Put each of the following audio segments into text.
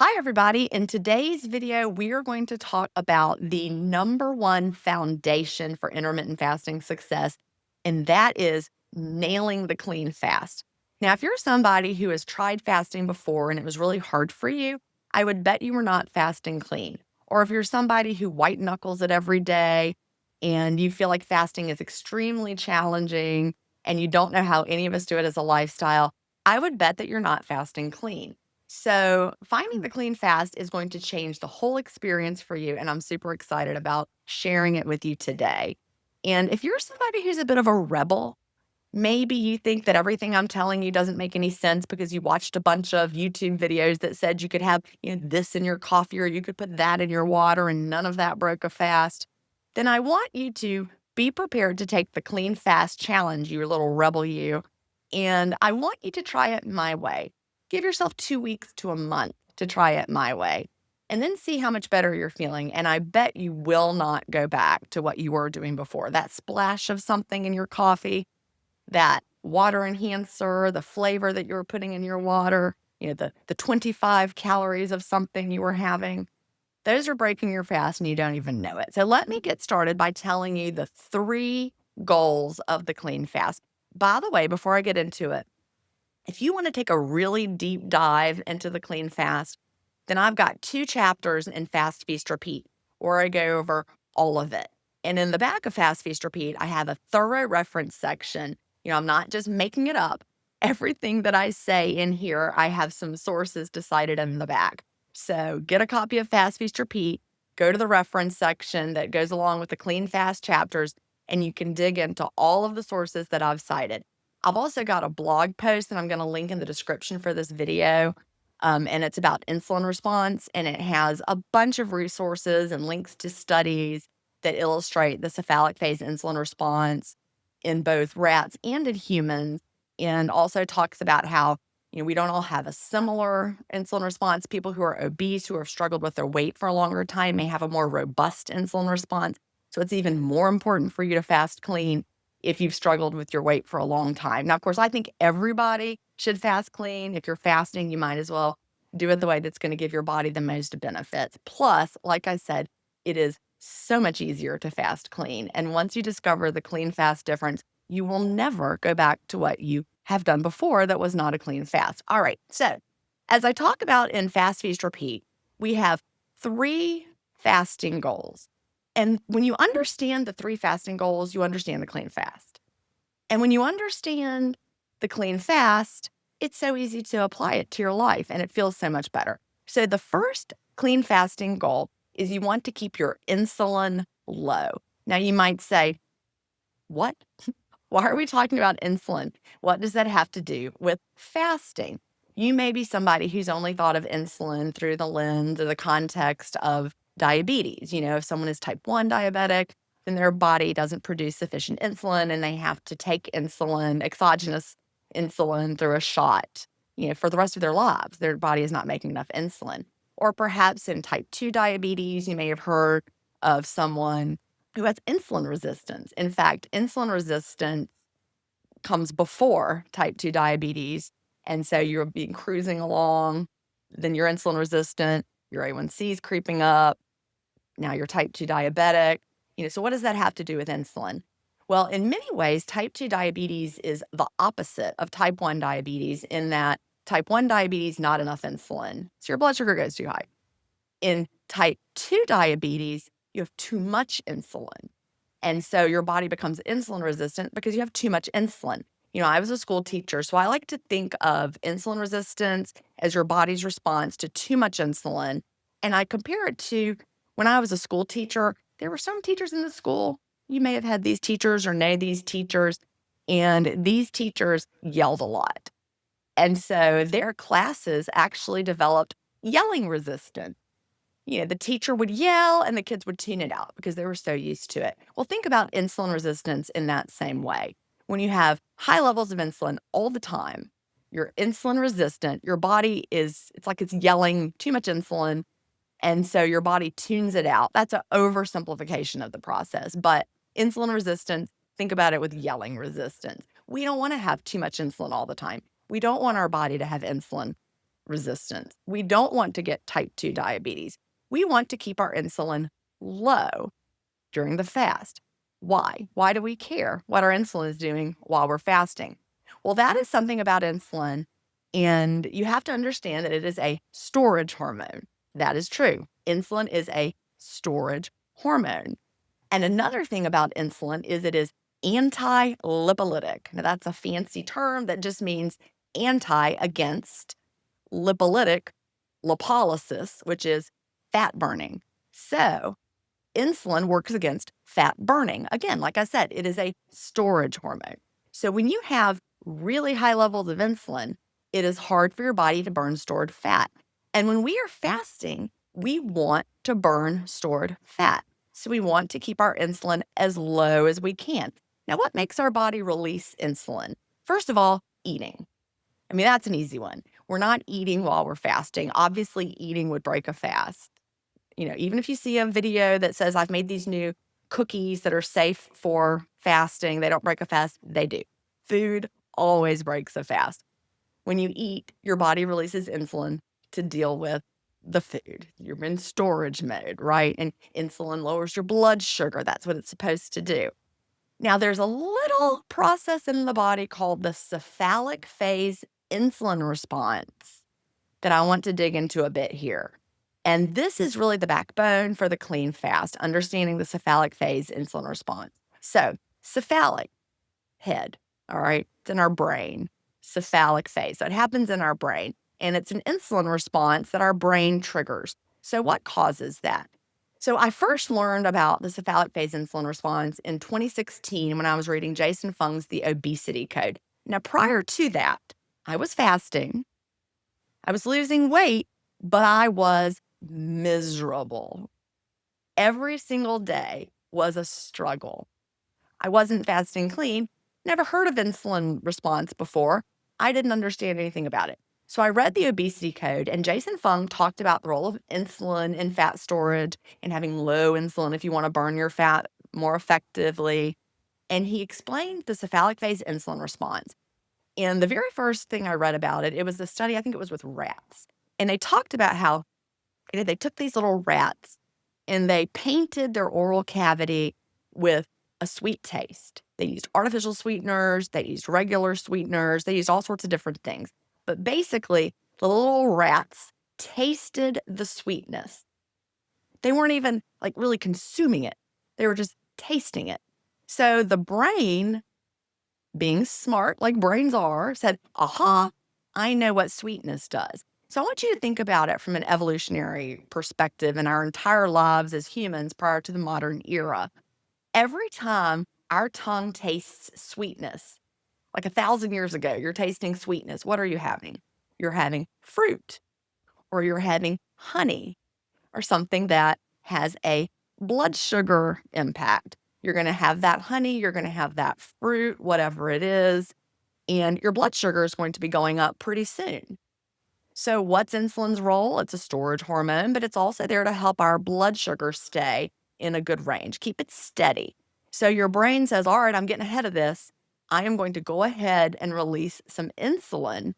Hi, everybody. In today's video, we are going to talk about the number one foundation for intermittent fasting success, and that is nailing the clean fast. Now, if you're somebody who has tried fasting before and it was really hard for you, I would bet you were not fasting clean. Or if you're somebody who white knuckles it every day and you feel like fasting is extremely challenging and you don't know how any of us do it as a lifestyle, I would bet that you're not fasting clean. So, finding the clean fast is going to change the whole experience for you. And I'm super excited about sharing it with you today. And if you're somebody who's a bit of a rebel, maybe you think that everything I'm telling you doesn't make any sense because you watched a bunch of YouTube videos that said you could have, this in your coffee or you could put that in your water and none of that broke a fast, then I want you to be prepared to take the clean fast challenge, you little rebel you. And I want you to try it my way. Give yourself 2 weeks to a month to try it my way and then see how much better you're feeling. And I bet you will not go back to what you were doing before. That splash of something in your coffee, that water enhancer, the flavor that you were putting in your water, the 25 calories of something you were having, those are breaking your fast and you don't even know it. So let me get started by telling you the 3 goals of the clean fast. By the way, before I get into it, if you want to take a really deep dive into the clean fast, then I've got 2 chapters in Fast, Feast, Repeat where I go over all of it. And in the back of Fast, Feast, Repeat, I have a thorough reference section. I'm not just making it up. Everything that I say in here, I have some sources cited in the back. So get a copy of Fast, Feast, Repeat, go to the reference section that goes along with the clean fast chapters, and you can dig into all of the sources that I've cited. I've also got a blog post that I'm going to link in the description for this video. And it's about insulin response, and it has a bunch of resources and links to studies that illustrate the cephalic phase insulin response in both rats and in humans, and also talks about how we don't all have a similar insulin response. People who are obese, who have struggled with their weight for a longer time, may have a more robust insulin response. So it's even more important for you to fast clean if you've struggled with your weight for a long time. Now, of course, I think everybody should fast clean. If you're fasting, you might as well do it the way that's going to give your body the most benefits. Plus, like I said, it is so much easier to fast clean. And once you discover the clean fast difference, you will never go back to what you have done before that was not a clean fast. All right. So, as I talk about in Fast, Feast, Repeat, we have 3 fasting goals. And when you understand the 3 fasting goals, you understand the clean fast. And when you understand the clean fast, it's so easy to apply it to your life and it feels so much better. So, the first clean fasting goal is you want to keep your insulin low. Now, you might say, what? Why are we talking about insulin? What does that have to do with fasting? You may be somebody who's only thought of insulin through the lens or the context of diabetes. If someone is type 1 diabetic, then their body doesn't produce sufficient insulin and they have to take insulin, exogenous insulin through a shot, for the rest of their lives. Their body is not making enough insulin. Or perhaps in type 2 diabetes, you may have heard of someone who has insulin resistance. In fact, insulin resistance comes before type 2 diabetes. And so you're being cruising along, then you're insulin resistant, your A1C is creeping up, now you're type 2 diabetic. So what does that have to do with insulin? Well, in many ways, type 2 diabetes is the opposite of type 1 diabetes in that type 1 diabetes, not enough insulin. So your blood sugar goes too high. In type 2 diabetes, you have too much insulin. And so your body becomes insulin resistant because you have too much insulin. I was a school teacher, so I like to think of insulin resistance as your body's response to too much insulin. And I compare it to when I was a school teacher, there were some teachers in the school. You may have had these teachers or know these teachers, and these teachers yelled a lot. And so their classes actually developed yelling resistance. The teacher would yell and the kids would tune it out because they were so used to it. Well, think about insulin resistance in that same way. When you have high levels of insulin all the time, you're insulin resistant, your body it's like it's yelling too much insulin. And so your body tunes it out. That's an oversimplification of the process. But insulin resistance, think about it with yelling resistance. We don't want to have too much insulin all the time. We don't want our body to have insulin resistance. We don't want to get type 2 diabetes. We want to keep our insulin low during the fast. Why? Why do we care what our insulin is doing while we're fasting? Well, that is something about insulin, and you have to understand that it is a storage hormone. That is true. Insulin is a storage hormone. And another thing about insulin is it is anti-lipolytic. Now, that's a fancy term that just means anti against lipolytic lipolysis, which is fat burning. So, insulin works against fat burning. Again, like I said, it is a storage hormone. So when you have really high levels of insulin, it is hard for your body to burn stored fat. And when we are fasting, we want to burn stored fat. So we want to keep our insulin as low as we can. Now, what makes our body release insulin? First of all, eating. I mean, that's an easy one. We're not eating while we're fasting. Obviously, eating would break a fast. Even if you see a video that says, I've made these new cookies that are safe for fasting, they don't break a fast, they do. Food always breaks a fast. When you eat, your body releases insulin to deal with the food. You're in storage mode, right? And insulin lowers your blood sugar. That's what it's supposed to do. Now, there's a little process in the body called the cephalic phase insulin response that I want to dig into a bit here. And this is really the backbone for the clean fast, understanding the cephalic phase insulin response. So, cephalic, head, all right, it's in our brain, cephalic phase. So, it happens in our brain, and it's an insulin response that our brain triggers. So, what causes that? So, I first learned about the cephalic phase insulin response in 2016 when I was reading Jason Fung's The Obesity Code. Now, prior to that, I was fasting, I was losing weight, but I was miserable. Every single day was a struggle. I wasn't fasting clean, never heard of insulin response before. I didn't understand anything about it. So I read the obesity code, and Jason Fung talked about the role of insulin in fat storage and having low insulin if you want to burn your fat more effectively. And he explained the cephalic phase insulin response. And the very first thing I read about it, it was a study, I think it was with rats. And they talked about how they took these little rats and they painted their oral cavity with a sweet taste. They used artificial sweeteners, they used regular sweeteners, they used all sorts of different things. But basically, the little rats tasted the sweetness. They weren't even like really consuming it, they were just tasting it. So the brain, being smart like brains are, said, aha, I know what sweetness does. So I want you to think about it from an evolutionary perspective in our entire lives as humans prior to the modern era. Every time our tongue tastes sweetness, like 1,000 years ago, you're tasting sweetness, what are you having? You're having fruit, or you're having honey, or something that has a blood sugar impact. You're going to have that honey, you're going to have that fruit, whatever it is, and your blood sugar is going to be going up pretty soon. So, what's insulin's role? It's a storage hormone, but it's also there to help our blood sugar stay in a good range, keep it steady. So, your brain says, all right, I'm getting ahead of this. I am going to go ahead and release some insulin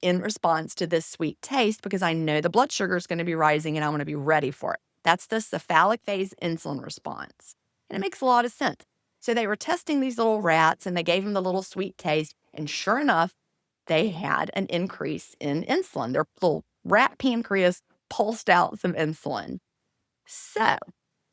in response to this sweet taste because I know the blood sugar is going to be rising and I want to be ready for it. That's the cephalic phase insulin response. And it makes a lot of sense. So, they were testing these little rats and they gave them the little sweet taste. And sure enough, they had an increase in insulin. Their little rat pancreas pulsed out some insulin. So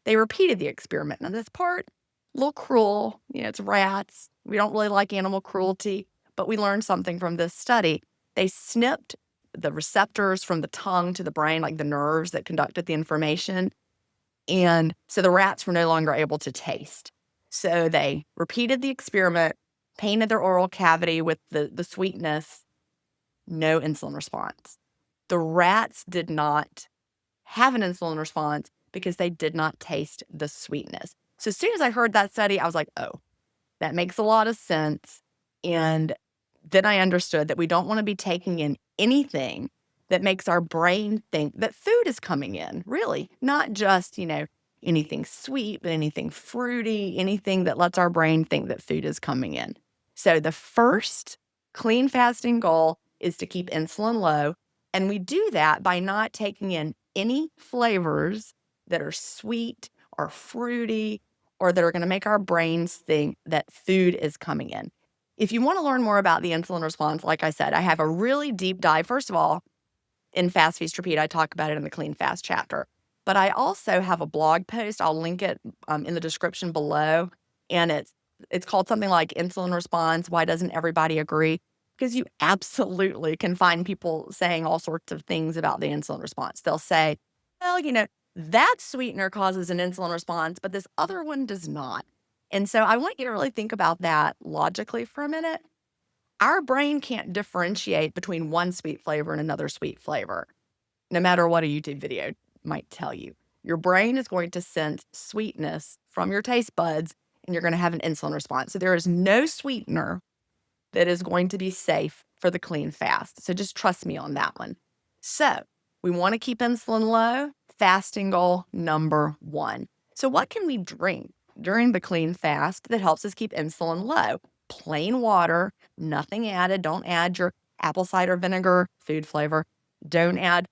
they repeated the experiment. Now, this part, a little cruel. It's rats. We don't really like animal cruelty, but we learned something from this study. They snipped the receptors from the tongue to the brain, like the nerves that conducted the information. And so the rats were no longer able to taste. So they repeated the experiment, painted their oral cavity with the sweetness, no insulin response. The rats did not have an insulin response because they did not taste the sweetness. So as soon as I heard that study, I was like, oh, that makes a lot of sense. And then I understood that we don't want to be taking in anything that makes our brain think that food is coming in, really, not just, anything sweet, but anything fruity, anything that lets our brain think that food is coming in. So the first clean fasting goal is to keep insulin low. And we do that by not taking in any flavors that are sweet or fruity or that are going to make our brains think that food is coming in. If you want to learn more about the insulin response, like I said, I have a really deep dive. First of all, in Fast Feast Repeat, I talk about it in the Clean Fast chapter. But I also have a blog post. I'll link it in the description below, and it's called something like "Insulin Response: Why Doesn't Everybody Agree?" Because you absolutely can find people saying all sorts of things about the insulin response. They'll say, "Well, that sweetener causes an insulin response, but this other one does not." And so I want you to really think about that logically for a minute. Our brain can't differentiate between one sweet flavor and another sweet flavor, no matter what a YouTube video might tell you. Your brain is going to sense sweetness from your taste buds, and you're going to have an insulin response. So there is no sweetener that is going to be safe for the clean fast. So just trust me on that one. So we want to keep insulin low. Fasting goal number 1. So what can we drink during the clean fast that helps us keep insulin low? Plain water, nothing added. Don't add your apple cider vinegar, food flavor. Don't add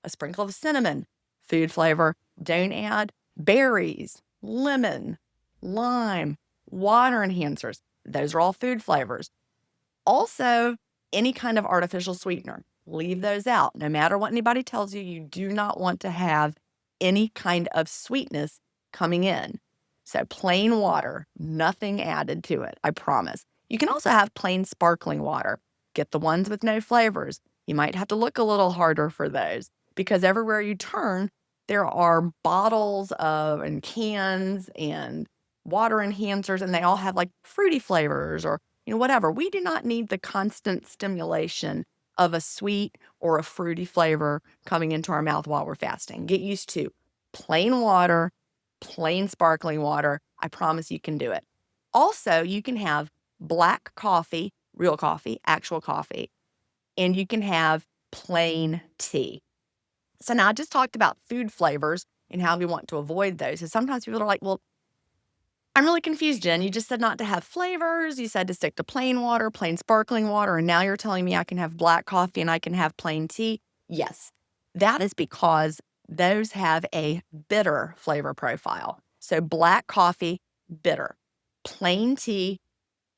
a sprinkle of cinnamon, food flavor. Don't add berries, lemon, lime, water enhancers. Those are all food flavors. Also, any kind of artificial sweetener, leave those out. No matter what anybody tells you, you do not want to have any kind of sweetness coming in. So plain water, nothing added to it, I promise. You can also have plain sparkling water. Get the ones with no flavors. You might have to look a little harder for those because everywhere you turn, there are bottles of and cans and water enhancers, and they all have like fruity flavors or whatever. We do not need the constant stimulation of a sweet or a fruity flavor coming into our mouth while we're fasting. Get used to plain water, plain sparkling water. I promise you can do it. Also, you can have black coffee, real coffee, actual coffee, and you can have plain tea. So now I just talked about food flavors and how we want to avoid those. So sometimes people are like, well, I'm really confused, Jen. You just said not to have flavors. You said to stick to plain water, plain sparkling water, and now you're telling me I can have black coffee and I can have plain tea. Yes, that is because those have a bitter flavor profile. So black coffee, bitter. Plain tea,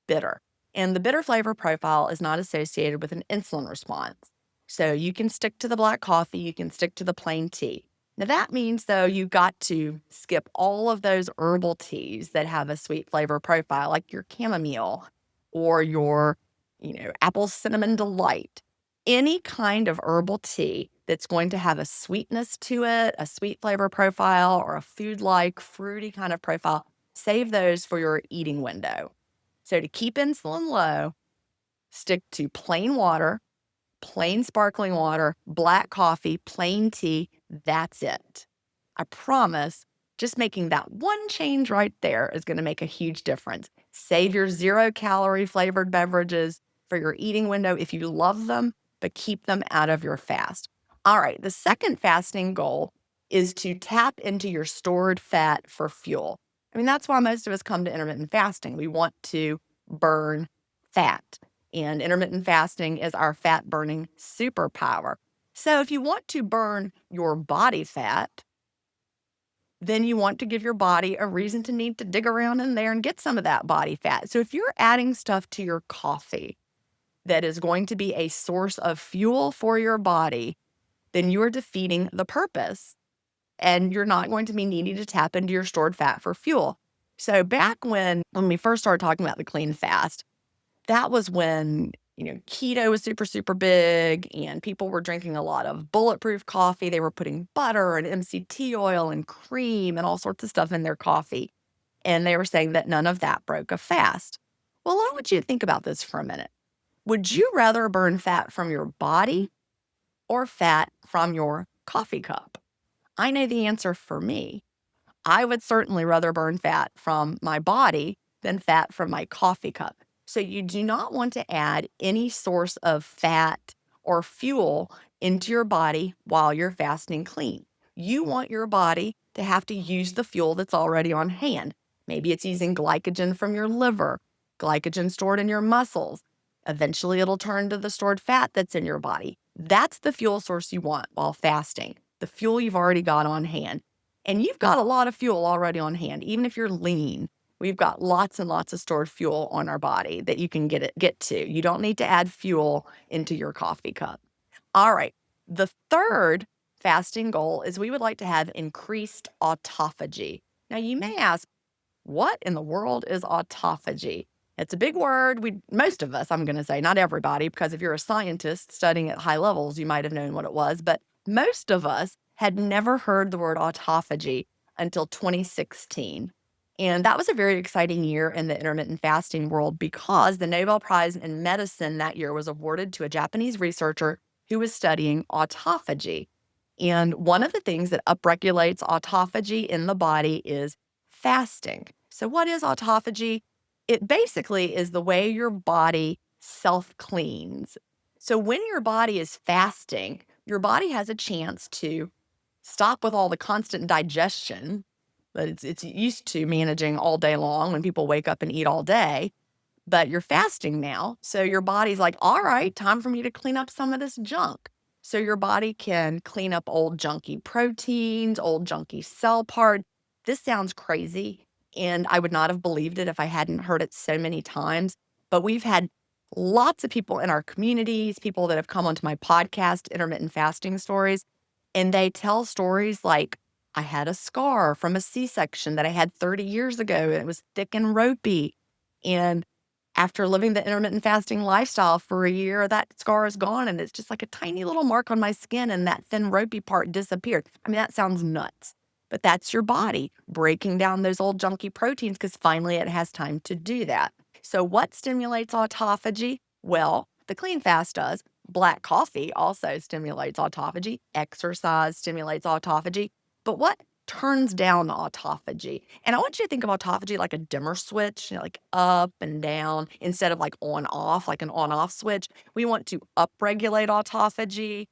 bitter. And the bitter flavor profile is not associated with an insulin response. So you can stick to the black coffee, you can stick to the plain tea. Now that means though you got to skip all of those herbal teas that have a sweet flavor profile, like your chamomile or your, apple cinnamon delight. Any kind of herbal tea that's going to have a sweetness to it, a sweet flavor profile, or a food-like, fruity kind of profile, save those for your eating window. So to keep insulin low, stick to plain water, plain sparkling water, black coffee, plain tea. That's it. I promise just making that one change right there is going to make a huge difference. Save your 0-calorie flavored beverages for your eating window if you love them, but keep them out of your fast. All right, the second fasting goal is to tap into your stored fat for fuel. I mean, that's why most of us come to intermittent fasting. We want to burn fat, and intermittent fasting is our fat burning superpower. So if you want to burn your body fat, then you want to give your body a reason to need to dig around in there and get some of that body fat. So if you're adding stuff to your coffee that is going to be a source of fuel for your body, then you are defeating the purpose and you're not going to be needing to tap into your stored fat for fuel. So back when we first started talking about the clean fast, that was when, keto was super, super big and people were drinking a lot of bulletproof coffee. They were putting butter and MCT oil and cream and all sorts of stuff in their coffee. And they were saying that none of that broke a fast. Well, I want you to think about this for a minute. Would you rather burn fat from your body or fat from your coffee cup? I know the answer for me. I would certainly rather burn fat from my body than fat from my coffee cup. So you do not want to add any source of fat or fuel into your body while you're fasting clean. You want your body to have to use the fuel that's already on hand. Maybe it's using glycogen from your liver, glycogen stored in your muscles. Eventually, it'll turn to the stored fat that's in your body. That's the fuel source you want while fasting, the fuel you've already got on hand. And you've got a lot of fuel already on hand. Even if you're lean, we've got lots and lots of stored fuel on our body that you can get to. You don't need to add fuel into your coffee cup. All right. The third fasting goal is we would like to have increased autophagy. Now, you may ask, what in the world is autophagy? It's a big word. Most of us, I'm going to say, not everybody, because if you're a scientist studying at high levels, you might have known what it was. But most of us had never heard the word autophagy until 2016. And that was a very exciting year in the intermittent fasting world because the Nobel Prize in Medicine that year was awarded to a Japanese researcher who was studying autophagy. And one of the things that upregulates autophagy in the body is fasting. So, what is autophagy? It basically is the way your body self cleans. So, when your body is fasting, your body has a chance to stop with all the constant digestion that it's used to managing all day long when people wake up and eat all day. But you're fasting now. So your body's like, all right, time for me to clean up some of this junk. So your body can clean up old junky proteins, old junky cell parts. This sounds crazy. And I would not have believed it if I hadn't heard it so many times. But we've had lots of people in our communities, people that have come onto my podcast, Intermittent Fasting Stories, and they tell stories like, I had a scar from a C-section that I had 30 years ago. And it was thick and ropey. And after living the intermittent fasting lifestyle for a year, that scar is gone and it's just like a tiny little mark on my skin and that thin ropey part disappeared. I mean, that sounds nuts, but that's your body breaking down those old junky proteins because finally it has time to do that. So what stimulates autophagy? Well, the clean fast does. Black coffee also stimulates autophagy. Exercise stimulates autophagy. But what turns down autophagy? And I want you to think of autophagy like a dimmer switch, like up and down instead of like on off, like an on off switch. We want to upregulate autophagy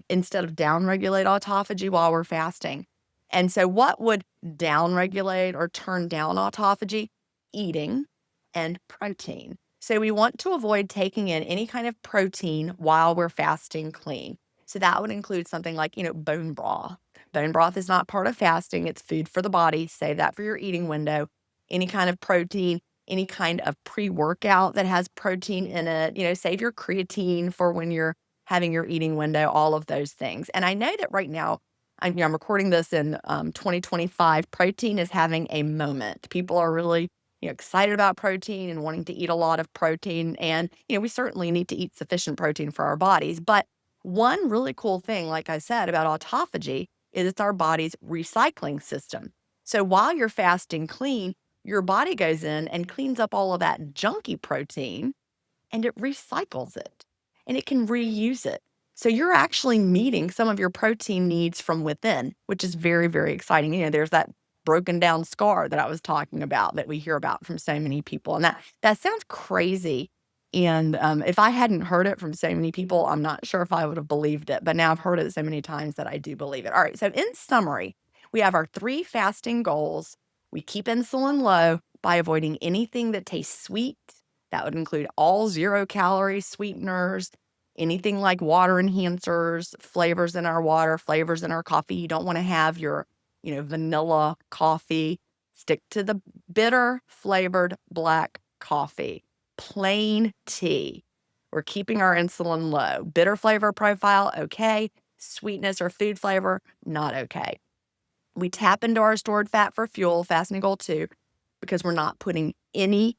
instead of downregulate autophagy while we're fasting. And so, what would downregulate or turn down autophagy? Eating and protein. So, we want to avoid taking in any kind of protein while we're fasting clean. So, that would include something like, bone broth. Bone broth is not part of fasting, it's food for the body. Save that for your eating window. Any kind of protein, any kind of pre workout that has protein in it, save your creatine for when you're having your eating window, all of those things. And I know that right now, I'm recording this in 2025, protein is having a moment. People are really excited about protein and wanting to eat a lot of protein. And, we certainly need to eat sufficient protein for our bodies. But one really cool thing, like I said, about autophagy is it's our body's recycling system. So while you're fasting clean, your body goes in and cleans up all of that junky protein and it recycles it and it can reuse it. So you're actually meeting some of your protein needs from within, which is very, very exciting. There's that broken down scar that I was talking about that we hear about from so many people. And that sounds crazy. And if I hadn't heard it from so many people, I'm not sure if I would have believed it. But now I've heard it so many times that I do believe it. All right. So in summary, we have our 3 fasting goals. We keep insulin low by avoiding anything that tastes sweet. That would include all 0-calorie sweeteners, anything like water enhancers, flavors in our water, flavors in our coffee. You don't want to have your, vanilla coffee. Stick to the bitter flavored black coffee, plain tea. We're keeping our insulin low. Bitter flavor profile, okay. Sweetness or food flavor, not okay. We tap into our stored fat for fuel, fasting goal 2, because we're not putting any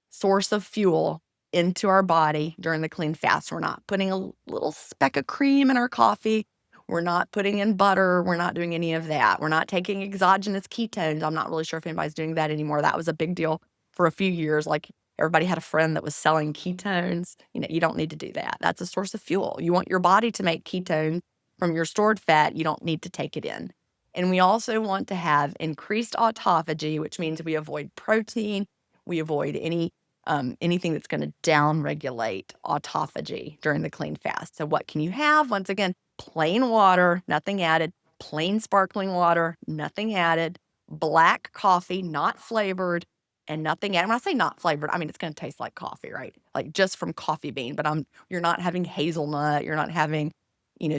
source of fuel into our body during the clean fast. We're not putting a little speck of cream in our coffee. We're not putting in butter. We're not doing any of that. We're not taking exogenous ketones. I'm not really sure if anybody's doing that anymore. That was a big deal for a few years. Like everybody had a friend that was selling ketones. You don't need to do that. That's a source of fuel. You want your body to make ketones from your stored fat. You don't need to take it in. And we also want to have increased autophagy, which means we avoid protein. We avoid anything that's going to downregulate autophagy during the clean fast. So what can you have? Once again, plain water, nothing added, plain sparkling water, nothing added, black coffee, not flavored, and nothing. And when I say not flavored, I mean it's going to taste like coffee, right? Like just from coffee bean, but you're not having hazelnut, you're not having,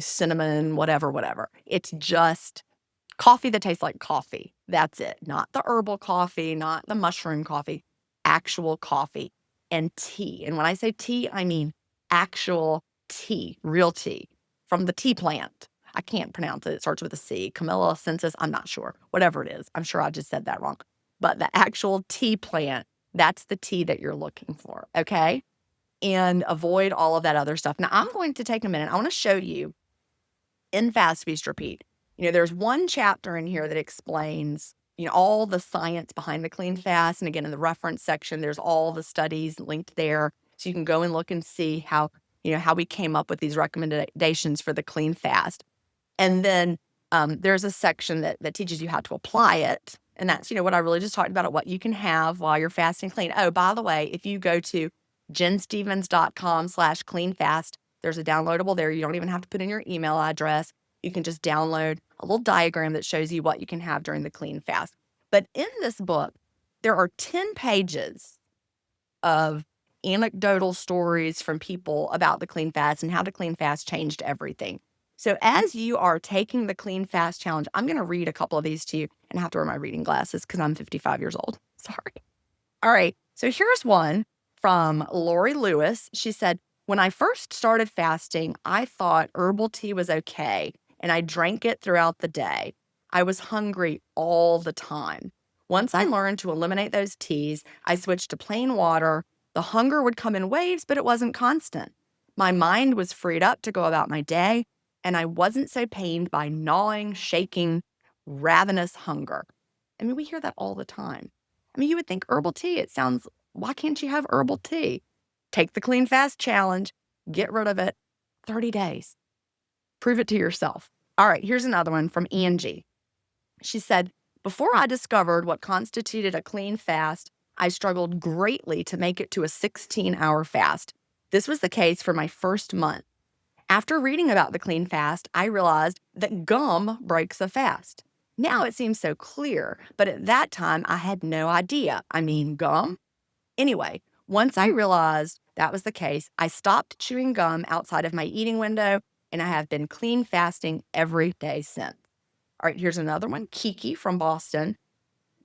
cinnamon, whatever. It's just coffee that tastes like coffee. That's it. Not the herbal coffee, not the mushroom coffee, actual coffee and tea. And when I say tea, I mean actual tea, real tea from the tea plant. I can't pronounce it. It starts with a C. Camilla sensis. I'm not sure. Whatever it is. I'm sure I just said that wrong. But the actual tea plant, that's the tea that you're looking for. Okay. And avoid all of that other stuff. Now, I'm going to take a minute. I want to show you in Fast Feast Repeat. There's one chapter in here that explains, all the science behind the clean fast. And again, in the reference section, there's all the studies linked there. So you can go and look and see how we came up with these recommendations for the clean fast. And then there's a section that teaches you how to apply it. And that's, what I really just talked about, what you can have while you're fasting clean. Oh, by the way, if you go to jenstevens.com/cleanfast, there's a downloadable there. You don't even have to put in your email address. You can just download a little diagram that shows you what you can have during the clean fast. But in this book, there are 10 pages of anecdotal stories from people about the clean fast and how the clean fast changed everything. So as you are taking the clean fast challenge, I'm going to read a couple of these to you and I have to wear my reading glasses because I'm 55 years old. Sorry. All right. So here's one from Lori Lewis. She said, when I first started fasting, I thought herbal tea was okay, and I drank it throughout the day. I was hungry all the time. Once I learned to eliminate those teas, I switched to plain water. The hunger would come in waves, but it wasn't constant. My mind was freed up to go about my day, and I wasn't so pained by gnawing, shaking, ravenous hunger. I mean, we hear that all the time. I mean, you would think herbal tea, why can't you have herbal tea? Take the clean fast challenge, get rid of it, 30 days. Prove it to yourself. All right, here's another one from Angie. She said, before I discovered what constituted a clean fast, I struggled greatly to make it to a 16-hour fast. This was the case for my first month. After reading about the clean fast, I realized that gum breaks a fast. Now it seems so clear, but at that time I had no idea. I mean, gum? Anyway, once I realized that was the case, I stopped chewing gum outside of my eating window, and I have been clean fasting every day since. All right, here's another one, Kiki from Boston.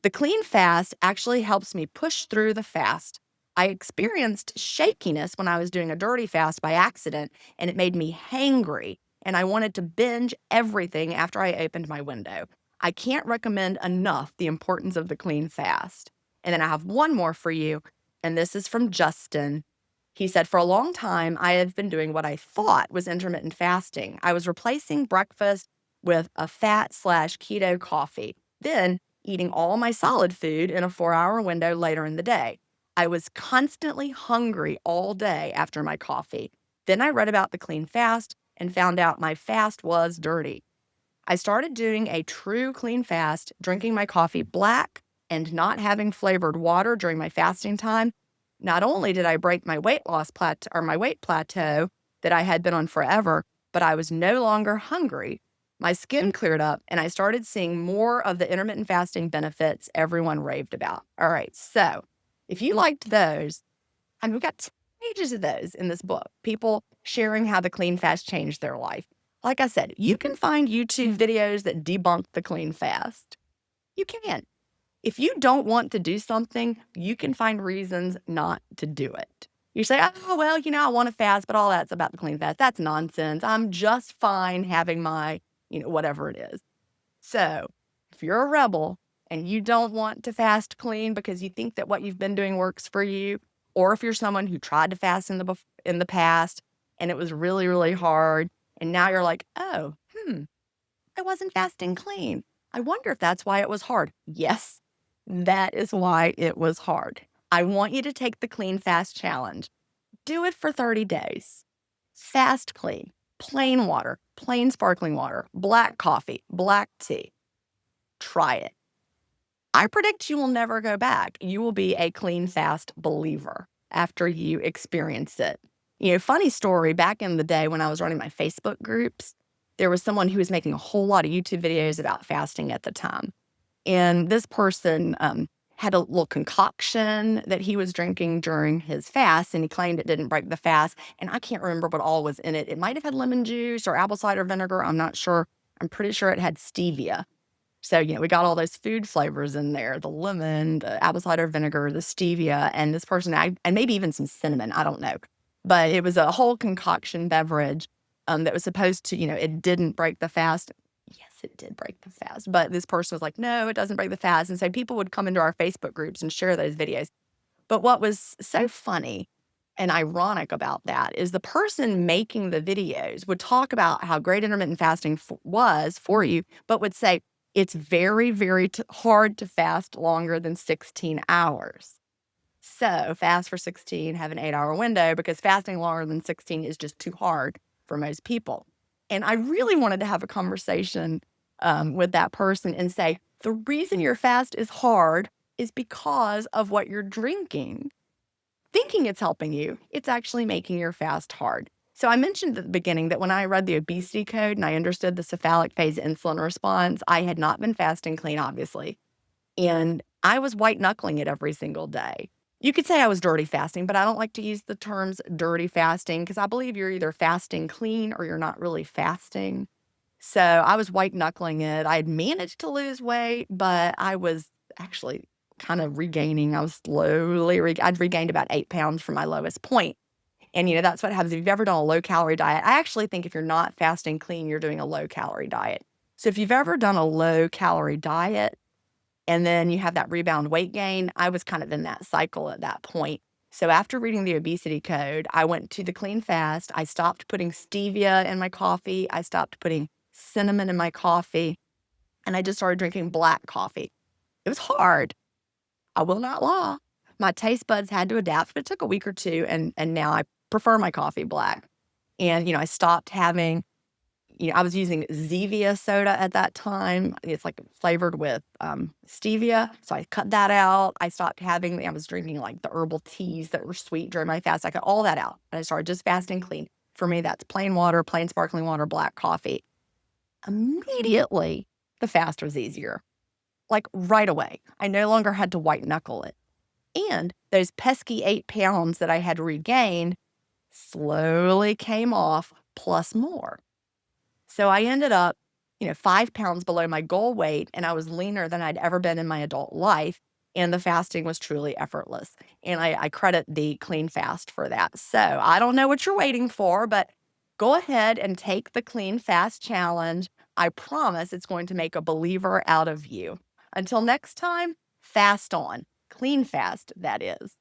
The clean fast actually helps me push through the fast. I experienced shakiness when I was doing a dirty fast by accident, and it made me hangry, and I wanted to binge everything after I opened my window. I can't recommend enough the importance of the clean fast. And then I have one more for you, and this is from Justin. He said, for a long time, I have been doing what I thought was intermittent fasting. I was replacing breakfast with a fat/keto coffee, then eating all my solid food in a 4-hour window later in the day. I was constantly hungry all day after my coffee. Then I read about the clean fast and found out my fast was dirty. I started doing a true clean fast, drinking my coffee black and not having flavored water during my fasting time. Not only did I break my weight loss plateau or my weight plateau that I had been on forever, but I was no longer hungry. My skin cleared up and I started seeing more of the intermittent fasting benefits everyone raved about. All right. So if you liked those, we've got 2 pages of those in this book. People sharing how the clean fast changed their life. Like I said, you can find YouTube videos that debunk the clean fast. You can. If you don't want to do something, you can find reasons not to do it. You say, oh, well, I want to fast, but all that's about the clean fast. That's nonsense. I'm just fine having my, whatever it is. So if you're a rebel and you don't want to fast clean because you think that what you've been doing works for you, or if you're someone who tried to fast in the past and it was really, really hard, and now you're like, oh, I wasn't fasting clean. I wonder if that's why it was hard. Yes, that is why it was hard. I want you to take the clean fast challenge. Do it for 30 days. Fast clean, plain water, plain sparkling water, black coffee, black tea. Try it. I predict you will never go back. You will be a clean fast believer after you experience it. Funny story, back in the day when I was running my Facebook groups, there was someone who was making a whole lot of YouTube videos about fasting at the time. And this person had a little concoction that he was drinking during his fast, and he claimed it didn't break the fast. And I can't remember what all was in it. It might have had lemon juice or apple cider vinegar. I'm not sure. I'm pretty sure it had stevia. So, we got all those food flavors in there, the lemon, the apple cider vinegar, the stevia, and this person, and maybe even some cinnamon. I don't know. But it was a whole concoction beverage that was supposed to, it didn't break the fast. Yes, it did break the fast. But this person was like, no, it doesn't break the fast. And so people would come into our Facebook groups and share those videos. But what was so funny and ironic about that is the person making the videos would talk about how great intermittent fasting was for you, but would say, it's very, very hard to fast longer than 16 hours. So fast for 16, have an 8-hour window, because fasting longer than 16 is just too hard for most people. And I really wanted to have a conversation with that person and say, the reason your fast is hard is because of what you're drinking. Thinking it's helping you, it's actually making your fast hard. So I mentioned at the beginning that when I read the obesity code and I understood the cephalic phase insulin response, I had not been fasting clean, obviously. And I was white knuckling it every single day. You could say I was dirty fasting, but I don't like to use the terms dirty fasting because I believe you're either fasting clean or you're not really fasting. So I was white knuckling it. I had managed to lose weight, but I was actually kind of regaining. I was slowly, I'd regained about 8 pounds from my lowest point. And, that's what happens if you've ever done a low calorie diet. I actually think if you're not fasting clean, you're doing a low calorie diet. So if you've ever done a low calorie diet and then you have that rebound weight gain, I was kind of in that cycle at that point. So after reading the obesity code, I went to the clean fast. I stopped putting stevia in my coffee. I stopped putting cinnamon in my coffee. And I just started drinking black coffee. It was hard. I will not lie. My taste buds had to adapt, but it took a week or two, and now I prefer my coffee black. And, I stopped having, I was using Zevia soda at that time. It's like flavored with stevia. So I cut that out. I stopped having, I was drinking like the herbal teas that were sweet during my fast. I cut all that out. And I started just fasting clean. For me, that's plain water, plain sparkling water, black coffee. Immediately, the fast was easier. Like right away. I no longer had to white knuckle it. And those pesky 8 pounds that I had regained slowly came off, plus more. So I ended up, 5 pounds below my goal weight, and I was leaner than I'd ever been in my adult life. And the fasting was truly effortless. And I credit the clean fast for that. So I don't know what you're waiting for, but go ahead and take the clean fast challenge. I promise it's going to make a believer out of you. Until next time, fast on. Clean fast, that is.